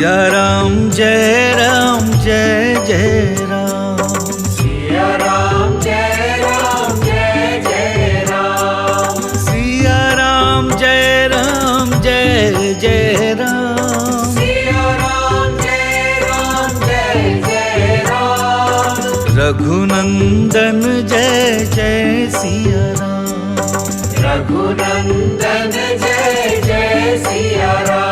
सिया राम जय जय राम। सिया राम जय जय राम। सिया राम जय जय राम। सिया राम जय जय राम। रघुनंदन जय जय सिया राम। रघुनंदन जय जय सिया राम।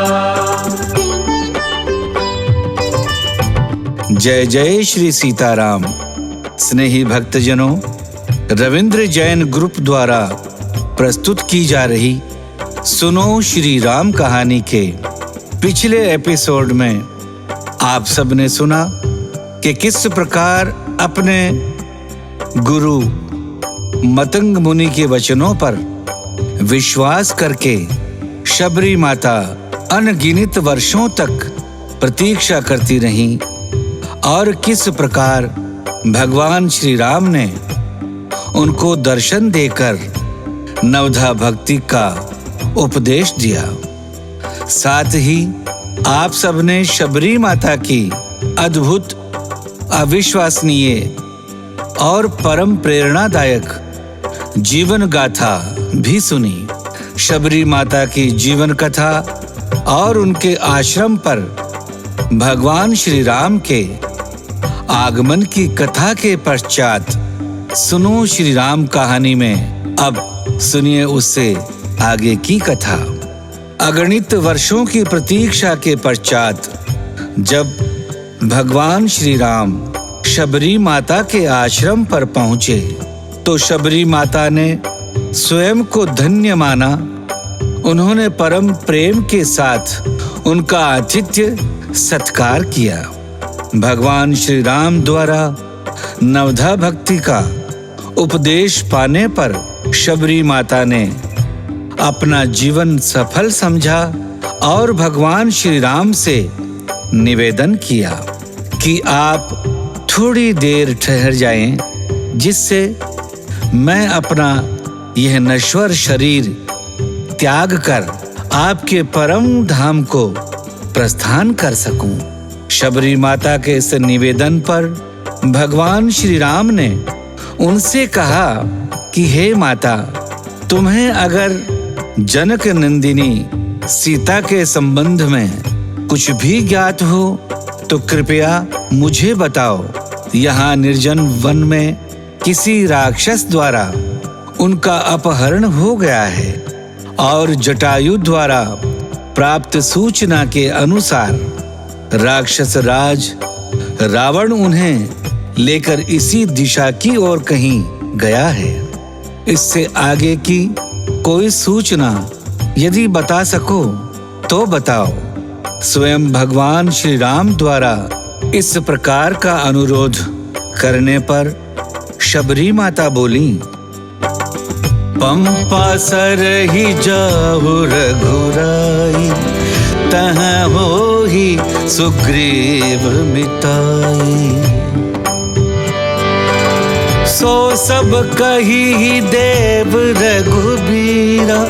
जय जय श्री सीताराम। स्नेही भक्तजनों, रविंद्र जैन ग्रुप द्वारा प्रस्तुत की जा रही सुनो श्री राम कहानी के पिछले एपिसोड में आप सबने सुना कि किस प्रकार अपने गुरु मतंग मुनि के वचनों पर विश्वास करके शबरी माता अनगिनत वर्षों तक प्रतीक्षा करती रहीं और किस प्रकार भगवान श्री राम ने उनको दर्शन देकर नवधा भक्ति का उपदेश दिया। साथ ही आप सबने शबरी माता की अद्भुत, अविश्वसनीय और परम प्रेरणादायक जीवन गाथा भी सुनी। शबरी माता की जीवन कथा और उनके आश्रम पर भगवान श्री राम के आगमन की कथा के पश्चात सुनो श्री राम कहानी में अब सुनिए उससे आगे की कथा। अगणित वर्षों की प्रतीक्षा के पश्चात जब भगवान श्री राम शबरी माता के आश्रम पर पहुंचे तो शबरी माता ने स्वयं को धन्य माना। उन्होंने परम प्रेम के साथ उनका आतिथ्य सत्कार किया। भगवान श्री राम द्वारा नवधा भक्ति का उपदेश पाने पर शबरी माता ने अपना जीवन सफल समझा और भगवान श्री राम से निवेदन किया कि आप थोड़ी देर ठहर जाएं, जिससे मैं अपना यह नश्वर शरीर त्याग कर आपके परम धाम को प्रस्थान कर सकूं। शबरी माता के इस निवेदन पर भगवान श्री राम ने उनसे कहा कि हे माता, तुम्हें अगर जनक नंदिनी सीता के संबंध में कुछ भी ज्ञात हो तो कृपया मुझे बताओ। यहाँ निर्जन वन में किसी राक्षस द्वारा उनका अपहरण हो गया है और जटायु द्वारा प्राप्त सूचना के अनुसार राक्षस राज रावण उन्हें लेकर इसी दिशा की ओर कहीं गया है। इससे आगे की कोई सूचना यदि बता सको तो बताओ। स्वयं भगवान श्री राम द्वारा इस प्रकार का अनुरोध करने पर शबरी माता बोली, पंपा सरहि जाऊ रघुराई, तहाँ होहि सुग्रीव मिताई। सो सब कही देव रघुबीरा,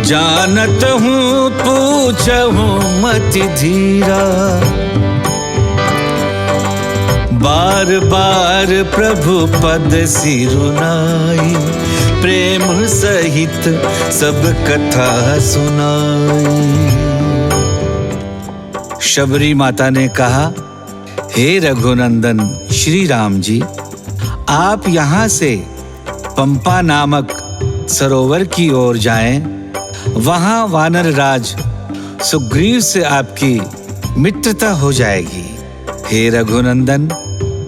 जानत हूँ पूछहूँ मति धीरा। बार बार प्रभु पद सिरुनाई, प्रेम सहित सब कथा सुनाई। शबरी माता ने कहा, हे रघुनंदन श्री राम जी, आप यहाँ से पंपा नामक सरोवर की ओर जाएं। वहाँ वानर राज सुग्रीव से आपकी मित्रता हो जाएगी। हे रघुनंदन,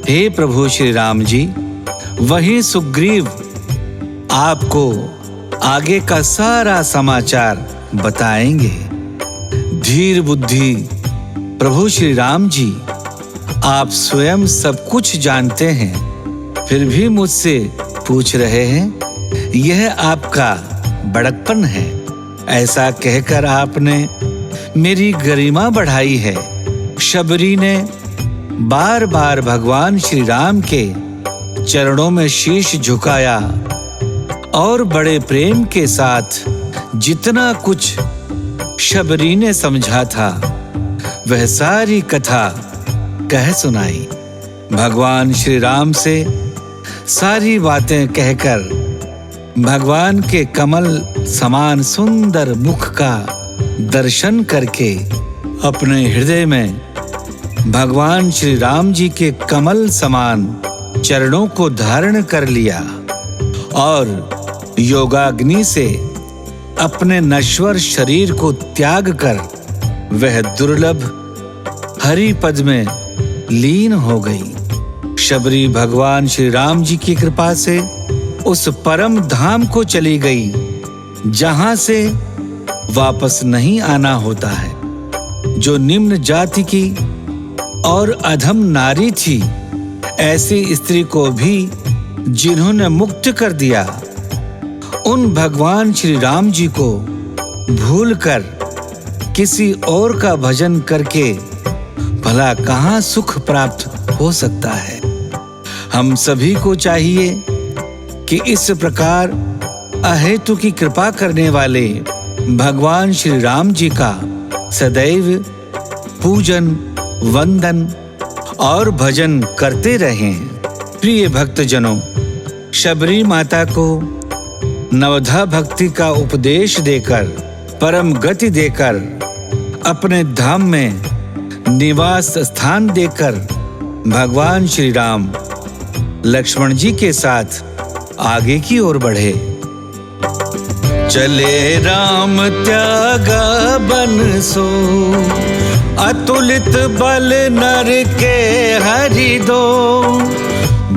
हे प्रभु श्री राम जी, वही सुग्रीव आपको आगे का सारा समाचार बताएंगे। धीर बुद्धि प्रभु श्री राम जी, आप स्वयं सब कुछ जानते हैं, फिर भी मुझसे पूछ रहे हैं, यह आपका बड़कपन है। ऐसा कहकर आपने मेरी गरिमा बढ़ाई है। शबरी ने बार बार भगवान श्री राम के चरणों में शीश झुकाया और बड़े प्रेम के साथ जितना कुछ शबरी ने समझा था वह सारी कथा कह सुनाई। भगवान श्री राम से सारी बातें कहकर भगवान के कमल समान सुंदर मुख का दर्शन करके अपने हृदय में भगवान श्री राम जी के कमल समान चरणों को धारण कर लिया और योगाग्नि से अपने नश्वर शरीर को त्याग कर वह दुर्लभ हरि पद में लीन हो गई। शबरी भगवान श्री राम जी की कृपा से उस परम धाम को चली गई जहां से वापस नहीं आना होता है। जो निम्न जाति की और अधम नारी थी, ऐसी स्त्री को भी जिन्होंने मुक्त कर दिया, उन भगवान श्री राम जी को भूलकर किसी और का भजन करके भला कहाँ सुख प्राप्त हो सकता है। हम सभी को चाहिए कि इस प्रकार अहेतु की कृपा करने वाले भगवान श्री राम जी का सदैव पूजन, वंदन और भजन करते रहें। प्रिय भक्तजनों, शबरी माता को नवधा भक्ति का उपदेश देकर, परम गति देकर, अपने धाम में निवास स्थान देकर भगवान श्री राम लक्ष्मण जी के साथ आगे की ओर बढ़े। चले राम त्यागा बन सो, अतुलित बल नर के हरि दो,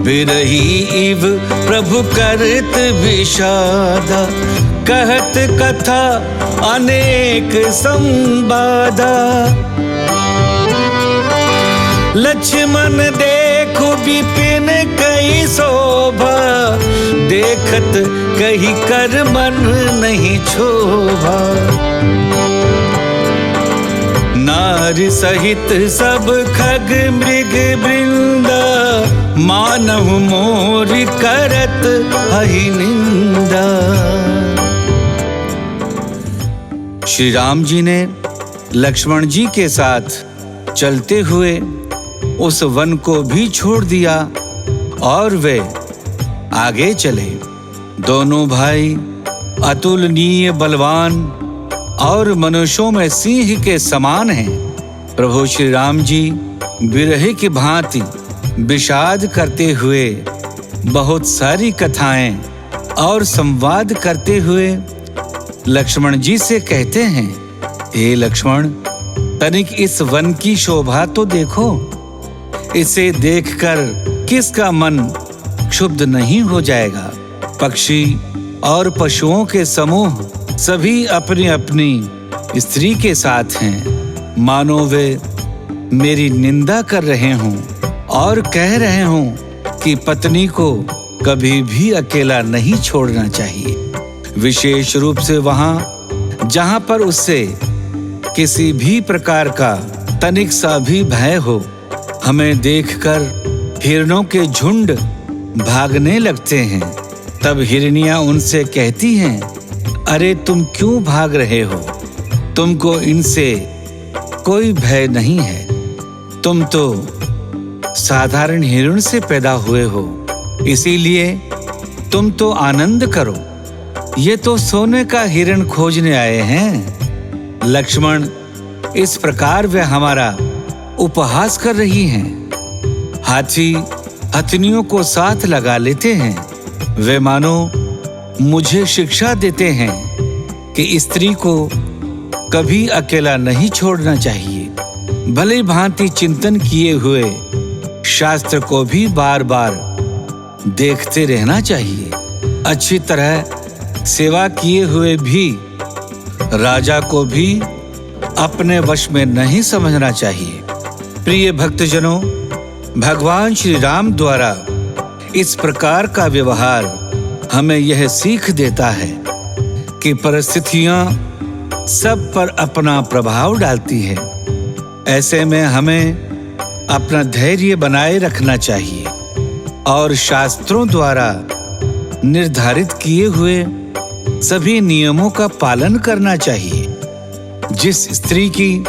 बिरही इव प्रभु करत विषादा, कहत कथा अनेक संवादा। लक्ष्मण देखो विपिन कई शोभा, देखत कही कर मन नहीं क्षोभा। नारी सहित सब खग मृग वृंदा, मानव मोर करत हहि निंदा। श्री राम जी ने लक्ष्मण जी के साथ चलते हुए उस वन को भी छोड़ दिया और वे आगे चले। दोनों भाई अतुलनीय बलवान और मनुष्यों में सिंह के समान हैं। प्रभु श्री राम जी विरह की भांति विषाद करते हुए बहुत सारी कथाएं और संवाद करते हुए लक्ष्मण जी से कहते हैं, हे लक्ष्मण, तनिक इस वन की शोभा तो देखो। इसे देखकर किसका मन क्षुब्ध नहीं हो जाएगा। पक्षी और पशुओं के समूह सभी अपनी अपनी स्त्री के साथ हैं, मानो वे मेरी निंदा कर रहे हों और कह रहे हों कि पत्नी को कभी भी अकेला नहीं छोड़ना चाहिए। विशेष रूप से वहां जहां पर उससे किसी भी प्रकार का तनिक सा भी भय हो, हमें देखकर हिरणों के झुंड भागने लगते हैं। तब हिरनियां उनसे कहती हैं, अरे तुम क्यों भाग रहे हो? तुमको इनसे कोई भय नहीं है। तुम तो साधारण हिरण से पैदा हुए हो, इसीलिए तुम तो आनंद करो। ये तो सोने का हिरण खोजने आए हैं। लक्ष्मण, इस प्रकार वे हमारा उपहास कर रही हैं। हाथी हथनियों को साथ लगा लेते हैं। वे मानो मुझे शिक्षा देते हैं कि स्त्री को कभी अकेला नहीं छोड़ना चाहिए। भली भांति चिंतन किए हुए शास्त्र को भी बार बार देखते रहना चाहिए। अच्छी तरह सेवा किए हुए भी राजा को भी अपने वश में नहीं समझना चाहिए। प्रिय भक्तजनों, भगवान श्री राम द्वारा इस प्रकार का व्यवहार हमें यह सीख देता है कि परिस्थितियां सब पर अपना प्रभाव डालती है। ऐसे में हमें अपना धैर्य बनाए रखना चाहिए और शास्त्रों द्वारा निर्धारित किए हुए सभी नियमों का पालन करना चाहिए। जिस स्त्री की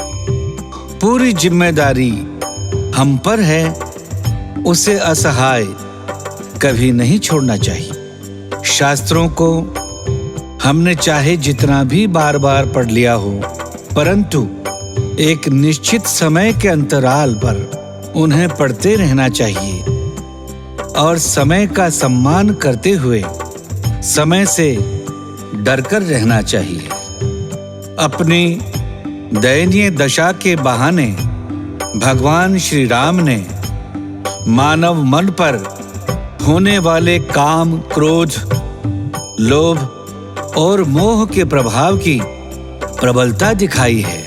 पूरी जिम्मेदारी हम पर है, उसे असहाय कभी नहीं छोड़ना चाहिए। शास्त्रों को हमने चाहे जितना भी बार बार पढ़ लिया हो, परंतु एक निश्चित समय के अंतराल पर उन्हें पढ़ते रहना चाहिए और समय का सम्मान करते हुए समय से डरकर रहना चाहिए। अपनी दयनीय दशा के बहाने भगवान श्री राम ने मानव मन पर होने वाले काम, क्रोध, लोभ और मोह के प्रभाव की प्रबलता दिखाई है।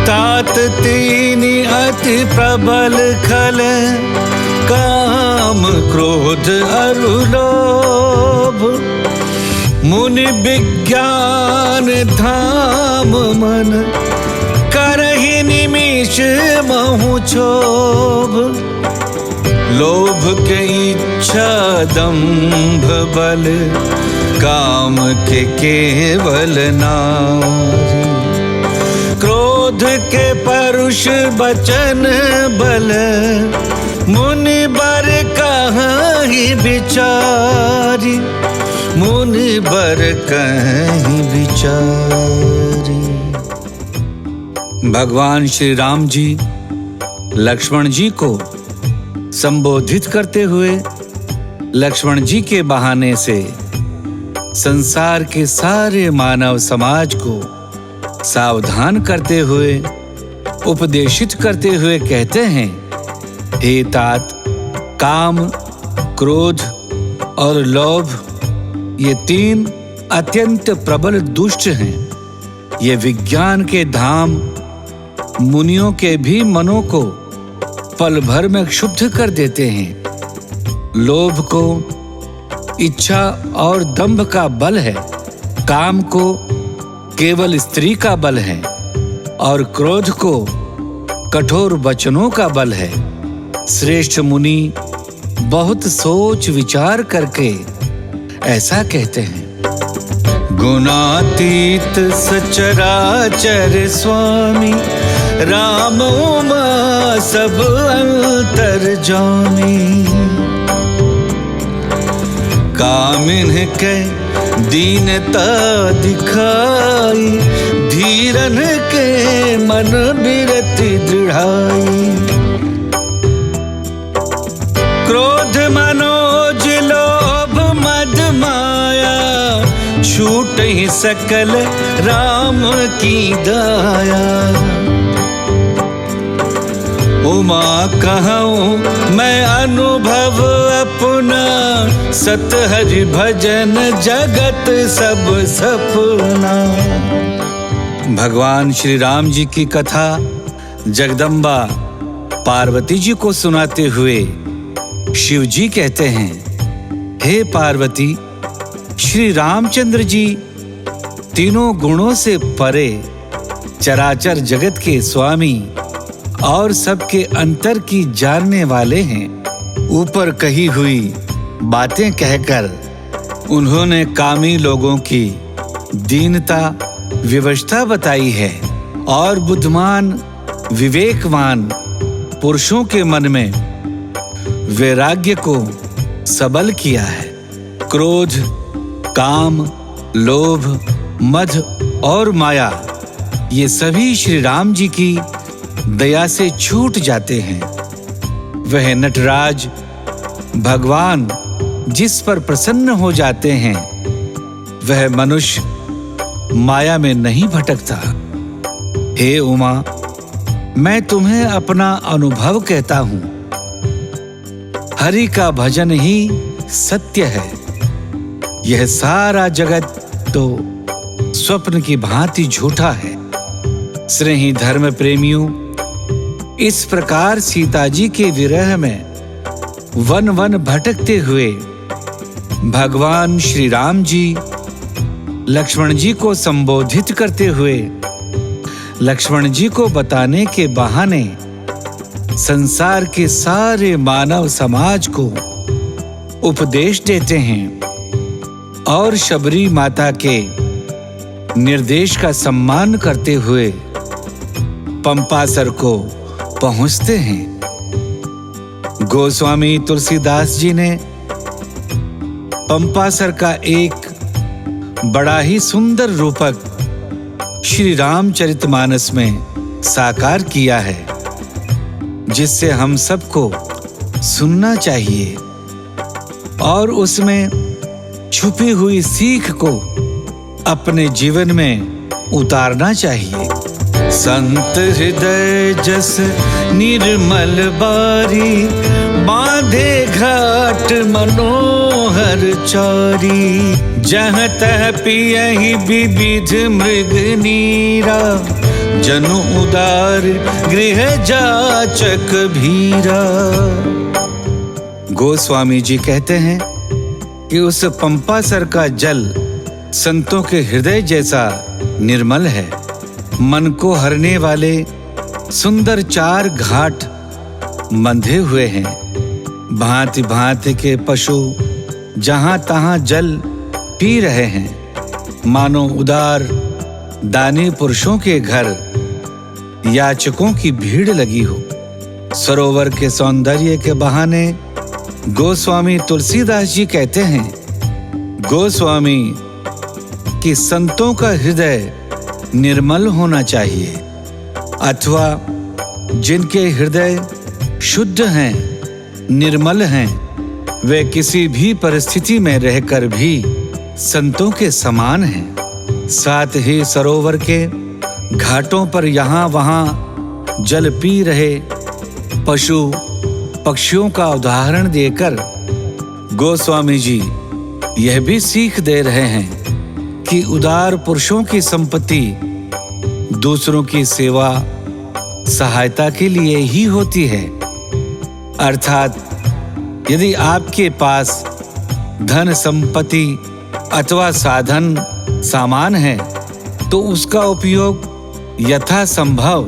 तात तीनि अति प्रबल खल, काम, क्रोध अरु लोभ, मुनि विज्ञान धाम मन, करहि निमिष महु क्षोभ। लोभ के इच्छा दंभ बल, काम के केवल नारी। क्रोध के परुष बचन बल, मुनि बर कहीं विचारी, मुनि बर कहीं विचारी। भगवान श्री राम जी लक्ष्मण जी को संबोधित करते हुए लक्ष्मण जी के बहाने से संसार के सारे मानव समाज को सावधान करते हुए, उपदेशित करते हुए कहते हैं, हे तात, काम, क्रोध और लोभ ये तीन अत्यंत प्रबल दुष्ट हैं। ये विज्ञान के धाम, मुनियों के भी मनों को पल भर में क्षुब्ध कर देते हैं। लोभ को इच्छा और दंभ का बल है, काम को केवल स्त्री का बल है और क्रोध को कठोर वचनों का बल है। श्रेष्ठ मुनि बहुत सोच विचार करके ऐसा कहते हैं। गुणातीत सचराचर स्वामी, राम उमा सब अंतर्जामी। कामिन के दीनता दिखाई, धीरन के मन बिरति दृढ़ाई। क्रोध मनोज लोभ मद माया, छूट ही सकल राम की दाया। उमा कहूँ मैं अनुभव अपना, सत हरि भजन जगत सब सपना। भगवान श्री राम जी की कथा जगदम्बा पार्वती जी को सुनाते हुए शिव जी कहते हैं, हे पार्वती, श्री रामचंद्र जी तीनों गुणों से परे चराचर जगत के स्वामी और सबके अंतर की जानने वाले हैं। ऊपर कही हुई बातें कहकर उन्होंने कामी लोगों की दीनता, विवशता बताई है और बुद्धिमान, विवेकवान पुरुषों के मन में वैराग्य को सबल किया है। क्रोध, काम, लोभ, मद और माया ये सभी श्री राम जी की दया से छूट जाते हैं। वह नटराज भगवान जिस पर प्रसन्न हो जाते हैं, वह मनुष्य माया में नहीं भटकता। हे उमा, मैं तुम्हें अपना अनुभव कहता हूं। हरि का भजन ही सत्य है। यह सारा जगत तो स्वप्न की भांति झूठा है। स्नेही धर्म प्रेमियों, इस प्रकार सीता जी के विरह में वन वन भटकते हुए भगवान श्री राम जी लक्ष्मण जी को संबोधित करते हुए लक्ष्मण जी को बताने के बहाने संसार के सारे मानव समाज को उपदेश देते हैं और शबरी माता के निर्देश का सम्मान करते हुए पंपासर को पहुंचते हैं। गोस्वामी तुलसीदास जी ने पंपासर का एक बड़ा ही सुंदर रूपक श्री रामचरितमानस में साकार किया है, जिससे हम सबको सुनना चाहिए और उसमें छुपी हुई सीख को अपने जीवन में उतारना चाहिए। संत हृदय जस निर्मल बारी, बांधे घाट मनोहर चारी। जहाँ तह पियहि विविध मृग नीरा, जनु उदार गृह जाचक भीरा। गोस्वामी जी कहते हैं कि उस पंपासर का जल संतों के हृदय जैसा निर्मल है। मन को हरने वाले सुंदर 4 घाट बंधे हुए हैं। भांति भांति के पशु जहां तहां जल पी रहे हैं। मानो उदार दानी पुरुषों के घर याचकों की भीड़ लगी हो। सरोवर के सौंदर्य के बहाने गोस्वामी तुलसीदास जी कहते हैं, गोस्वामी कि संतों का हृदय निर्मल होना चाहिए, अथवा जिनके हृदय शुद्ध हैं, निर्मल हैं, वे किसी भी परिस्थिति में रहकर भी संतों के समान हैं। साथ ही सरोवर के घाटों पर यहाँ वहाँ जल पी रहे पशु पक्षियों का उदाहरण देकर गोस्वामी जी यह भी सीख दे रहे हैं कि उदार पुरुषों की संपत्ति दूसरों की सेवा सहायता के लिए ही होती है। अर्थात यदि आपके पास धन संपत्ति अथवा साधन सामान है तो उसका उपयोग यथासंभव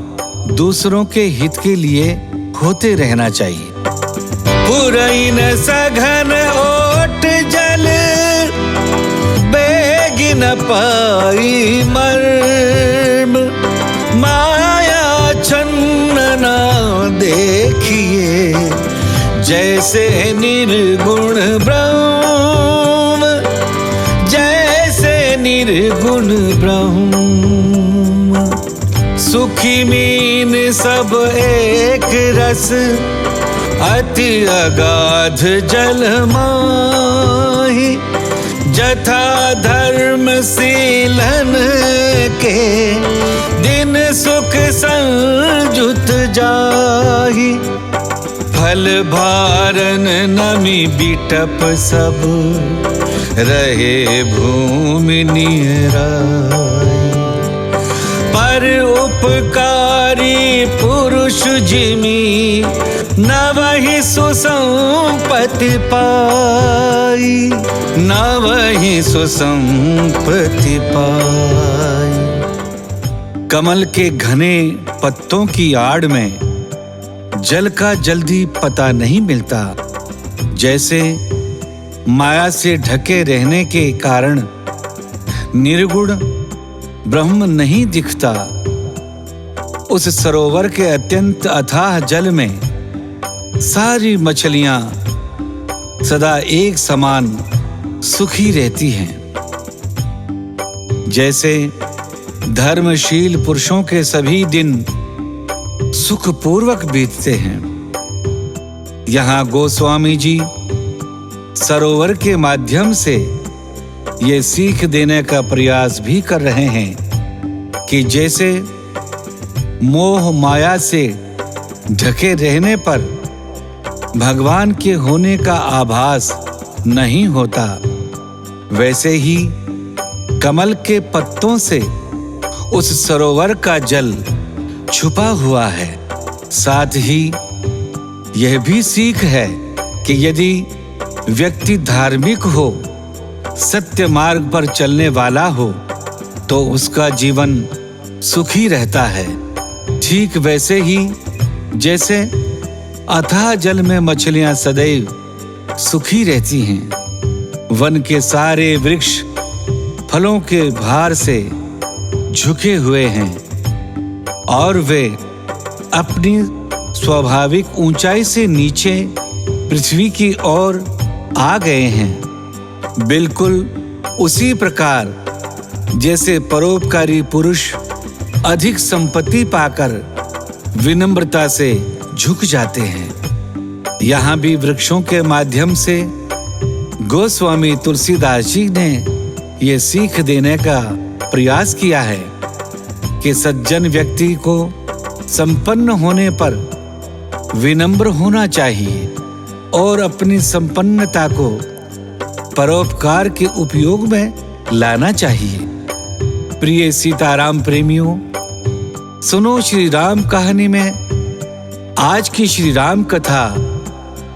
दूसरों के हित के लिए होते रहना चाहिए। पुरैन सघन ओट जल, बेगिन पाई मर्म। माया छन्न ना देखिए, जैसे निर्गुण ब्रह्म, जैसे निर्गुण ब्रह्म। सुखी मीन सब एक रस, अति अगाध जल माही। जथा धर्म सीलन के, दिन सुख संजुत जाही। फल भारन नमी बिटप सब, रहे भूमि निराई। पर उपकारी पुरुष जिमी, नवहि सुसंपत्ति पाई। नवहि सुसंपत्ति पाई। कमल के घने पत्तों की आड़ में जल का जल्दी पता नहीं मिलता। जैसे माया से ढके रहने के कारण निर्गुण ब्रह्म नहीं दिखता, उस सरोवर के अत्यंत अथाह जल में सारी मछलियां सदा एक समान सुखी रहती हैं। जैसे धर्मशील पुरुषों के सभी दिन सुखपूर्वक बीतते हैं, यहाँ गोस्वामी जी सरोवर के माध्यम से ये सीख देने का प्रयास भी कर रहे हैं कि जैसे मोह माया से ढके रहने पर भगवान के होने का आभास नहीं होता, वैसे ही कमल के पत्तों से उस सरोवर का जल छुपा हुआ है। साथ ही यह भी सीख है कि यदि व्यक्ति धार्मिक हो, सत्य मार्ग पर चलने वाला हो, तो उसका जीवन सुखी रहता है। ठीक वैसे ही जैसे अथाह जल में मछलियां सदैव सुखी रहती हैं। वन के सारे वृक्ष फलों के भार से झुके हुए हैं और वे अपनी स्वाभाविक ऊंचाई से नीचे पृथ्वी की ओर आ गए हैं। बिल्कुल उसी प्रकार जैसे परोपकारी पुरुष अधिक संपत्ति पाकर विनम्रता से झुक जाते हैं। यहाँ भी वृक्षों के माध्यम से गोस्वामी तुलसीदास जी ने ये सीख देने का प्रयास किया है कि सज्जन व्यक्ति को संपन्न होने पर विनम्र होना चाहिए और अपनी संपन्नता को परोपकार के उपयोग में लाना चाहिए। प्रिय सीताराम प्रेमियों, सुनो श्री राम कहानी में आज की श्री राम कथा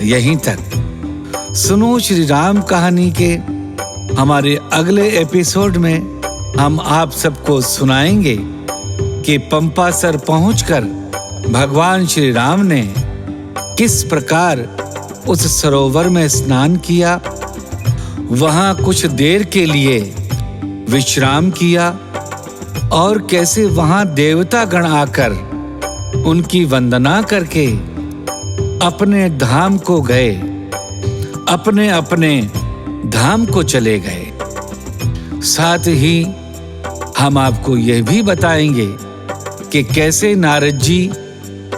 यहीं तक। सुनो श्री राम कहानी के हमारे अगले एपिसोड में हम आप सबको सुनाएंगे कि पंपासर पहुंचकर भगवान श्री राम ने किस प्रकार उस सरोवर में स्नान किया, वहां कुछ देर के लिए विश्राम किया और कैसे वहां देवता गण आकर उनकी वंदना करके अपने धाम को गए, अपने अपने धाम को चले गए। साथ ही हम आपको यह भी बताएंगे कि कैसे नारद जी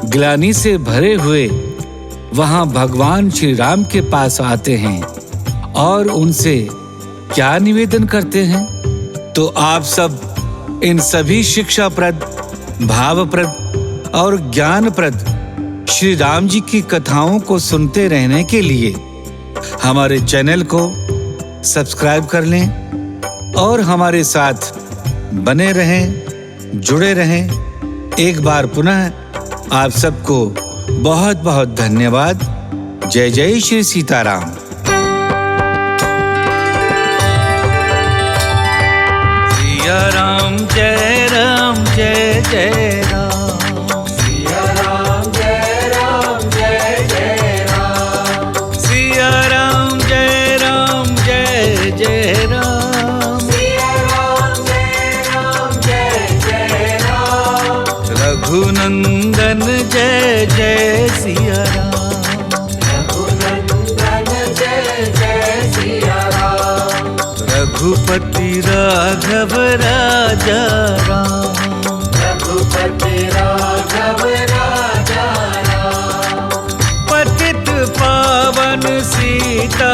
ग्लानि से भरे हुए वहां भगवान श्री राम के पास आते हैं और उनसे क्या निवेदन करते हैं। तो आप सब इन सभी शिक्षाप्रद, भावप्रद और ज्ञानप्रद श्री राम जी की कथाओं को सुनते रहने के लिए हमारे चैनल को सब्सक्राइब कर लें और हमारे साथ बने रहें, जुड़े रहें। एक बार पुनः आप सबको बहुत बहुत धन्यवाद। जय जय श्री सीताराम। सिया राम जय राम जय जय राम। सिया राम जय राम जय जय राम। सिया राम जय राम जय जय राम। सिया राम जय राम जय जय राम। रघुनंदन जय जय सिया राम। रघुनंदन जय जय सिया राम। रघुपति राघव राजा राम। रघुपति राघव राजा राम। पतित पावन सीता